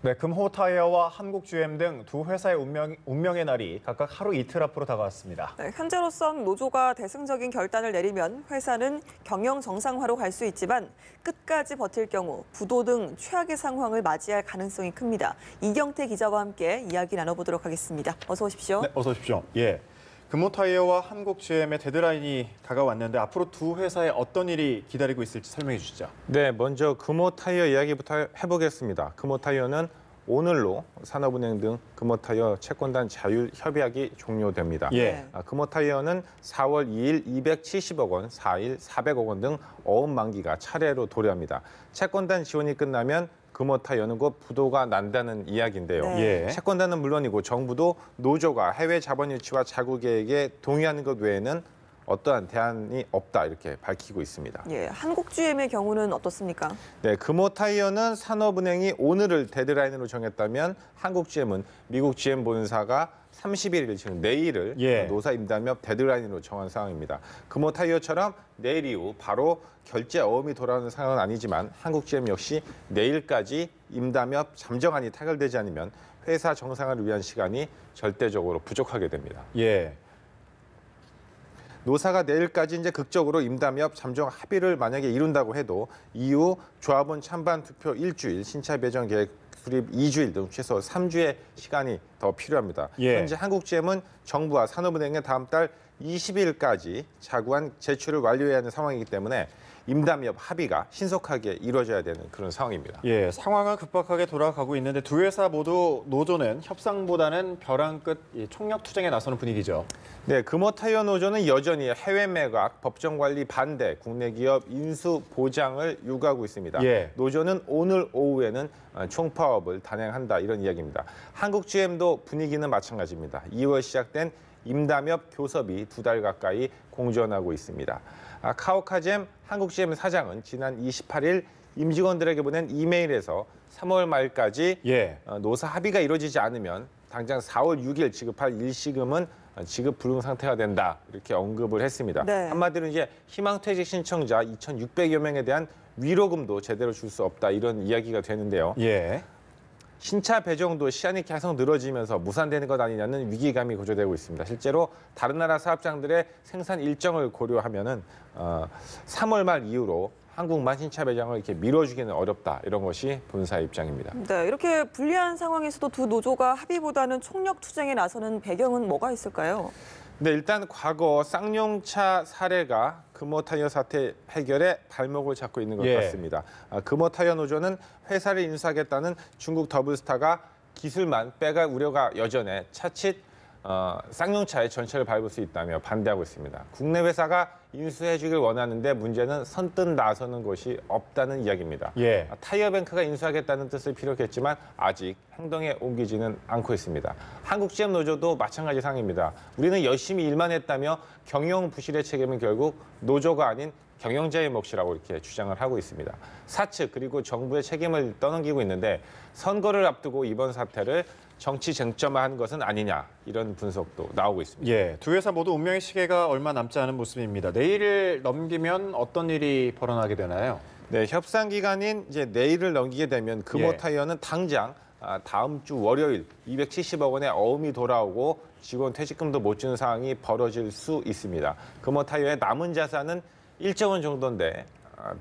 네, 금호타이어와 한국GM 등 두 회사의 운명의 날이 각각 하루 이틀 앞으로 다가왔습니다. 네, 현재로선 노조가 대승적인 결단을 내리면 회사는 경영 정상화로 갈 수 있지만 끝까지 버틸 경우 부도 등 최악의 상황을 맞이할 가능성이 큽니다. 이경태 기자와 함께 이야기 나눠보도록 하겠습니다. 어서 오십시오. 네, 어서 오십시오. 예. 금호타이어와 한국GM의 데드라인이 다가왔는데 앞으로 두 회사에 어떤 일이 기다리고 있을지 설명해 주시죠. 네, 먼저 금호타이어 이야기부터 해보겠습니다. 금호타이어는 오늘로 산업은행 등 금호타이어 채권단 자율 협약이 종료됩니다. 예. 금호타이어는 4월 2일 270억 원, 4일 400억 원 등 어음 만기가 차례로 도래합니다. 채권단 지원이 끝나면 금호타이어는 곧 부도가 난다는 이야기인데요. 네. 예. 채권단은 물론이고 정부도 노조가 해외 자본 유치와 자구 계획에 동의하는 것 외에는 어떠한 대안이 없다 이렇게 밝히고 있습니다. 예, 한국GM의 경우는 어떻습니까? 네, 금호타이어는 산업은행이 오늘을 데드라인으로 정했다면 한국GM은 미국 GM 본사가 31일, 즉 내일을 노사 임담협 데드라인으로 정한 상황입니다. 금호타이어처럼 내일 이후 바로 결제 어음이 돌아오는 상황은 아니지만 한국GM 역시 내일까지 임담협 잠정안이 타결되지 않으면 회사 정상화를 위한 시간이 절대적으로 부족하게 됩니다. 예. 노사가 내일까지 이제 극적으로 임담협 잠정 합의를 만약에 이룬다고 해도 이후 조합원 찬반 투표 일주일, 신차 배정 계획 수립 2주일 등 최소 3주의 시간이 더 필요합니다. 예. 현재 한국GM은 정부와 산업은행에 다음 달 20일까지 자구안 제출을 완료해야 하는 상황이기 때문에 임담협 합의가 신속하게 이루어져야 되는 그런 상황입니다. 예, 상황은 급박하게 돌아가고 있는데 두 회사 모두 노조는 협상보다는 벼랑 끝 총력 투쟁에 나서는 분위기죠. 네, 금호타이어 노조는 여전히 해외 매각, 법정 관리 반대, 국내 기업 인수 보장을 요구하고 있습니다. 예. 노조는 오늘 오후에는 총파업을 단행한다 이런 이야기입니다. 한국GM도 분위기는 마찬가지입니다. 2월 시작된 임담협 교섭이 2달 가까이 공전하고 있습니다. 카오카잼 한국GM 사장은 지난 28일 임직원들에게 보낸 이메일에서 3월 말까지 노사 합의가 이루어지지 않으면 당장 4월 6일 지급할 일시금은 지급 불능 상태가 된다 이렇게 언급을 했습니다. 네. 한마디로 이제 희망퇴직 신청자 2,600여 명에 대한 위로금도 제대로 줄 수 없다 이런 이야기가 되는데요. 예. 신차 배정도 시한이 계속 늘어지면서 무산되는 것 아니냐는 위기감이 고조되고 있습니다. 실제로 다른 나라 사업장들의 생산 일정을 고려하면은 3월 말 이후로 한국만 신차 배정을 이렇게 밀어주기는 어렵다 이런 것이 본사의 입장입니다. 네, 이렇게 불리한 상황에서도 두 노조가 합의보다는 총력 투쟁에 나서는 배경은 뭐가 있을까요? 네, 일단 과거 쌍용차 사례가 금호타이어 사태 해결에 발목을 잡고 있는 것 같습니다. 금호타이어 노조는 회사를 인수하겠다는 중국 더블스타가 기술만 빼갈 우려가 여전해 차칫 쌍용차의 전체를 밟을 수 있다며 반대하고 있습니다. 국내 회사가 인수해주길 원하는데 문제는 선뜻 나서는 것이 없다는 이야기입니다. 예. 타이어뱅크가 인수하겠다는 뜻을 피력했지만 아직 행동에 옮기지는 않고 있습니다. 한국GM 노조도 마찬가지 상황입니다. 우리는 열심히 일만 했다며 경영 부실의 책임은 결국 노조가 아닌 경영자의 몫이라고 이렇게 주장을 하고 있습니다. 사측 그리고 정부의 책임을 떠넘기고 있는데 선거를 앞두고 이번 사태를 정치 쟁점화한 것은 아니냐 이런 분석도 나오고 있습니다. 예, 두 회사 모두 운명의 시계가 얼마 남지 않은 모습입니다. 내일을 넘기면 어떤 일이 벌어나게 되나요? 네, 협상 기간인 이제 내일을 넘기게 되면 금호타이어는 당장 다음 주 월요일 270억 원의 어음이 돌아오고 직원 퇴직금도 못 주는 상황이 벌어질 수 있습니다. 금호타이어의 남은 자산은 1조 원 정도인데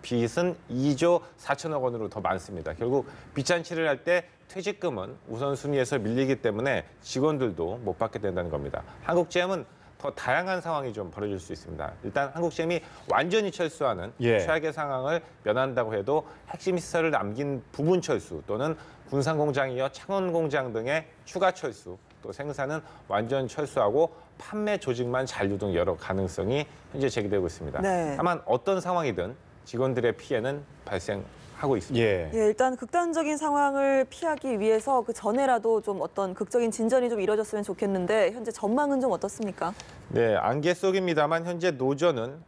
빚은 2조 4천억 원으로 더 많습니다. 결국 빚잔치를 할 때 퇴직금은 우선순위에서 밀리기 때문에 직원들도 못 받게 된다는 겁니다. 한국GM은 더 다양한 상황이 좀 벌어질 수 있습니다. 일단 한국GM이 완전히 철수하는 최악의 상황을 면한다고 해도 핵심 시설을 남긴 부분 철수 또는 군산공장이어 창원공장 등의 추가 철수 또 생산은 완전 철수하고 판매 조직만 잔류 등 여러 가능성이 현재 제기되고 있습니다. 네. 다만 어떤 상황이든 직원들의 피해는 발생하고 있습니다. 예, 일단 극단적인 상황을 피하기 위해서 그 전에라도 좀 어떤 극적인 진전이 좀 이뤄졌으면 좋겠는데 현재 전망은 좀 어떻습니까? 네, 안개 속입니다만 현재 노조는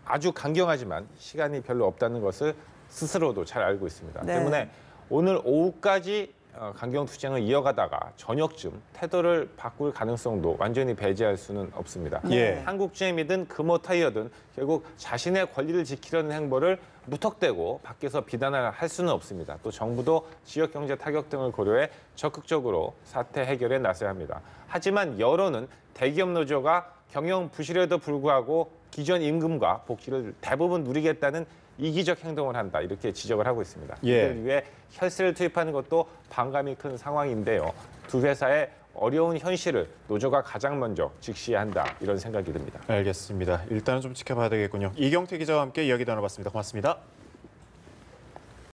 아주 강경하지만 시간이 별로 없다는 것을 스스로도 잘 알고 있습니다. 네. 때문에 오늘 오후까지 강경 투쟁을 이어가다가 저녁쯤 태도를 바꿀 가능성도 완전히 배제할 수는 없습니다. 예. 한국GM이든 금호타이어든 결국 자신의 권리를 지키려는 행보를 무턱대고 밖에서 비난을 할 수는 없습니다. 또 정부도 지역 경제 타격 등을 고려해 적극적으로 사태 해결에 나서야 합니다. 하지만 여론은 대기업 노조가 경영 부실에도 불구하고 기존 임금과 복지를 대부분 누리겠다는 이기적 행동을 한다, 이렇게 지적을 하고 있습니다. 예. 이를 위해 혈세를 투입하는 것도 반감이 큰 상황인데요. 두 회사의 어려운 현실을 노조가 가장 먼저 직시해야 한다, 이런 생각이 듭니다. 알겠습니다. 일단은 좀 지켜봐야 되겠군요. 이경태 기자와 함께 이야기 나눠봤습니다. 고맙습니다.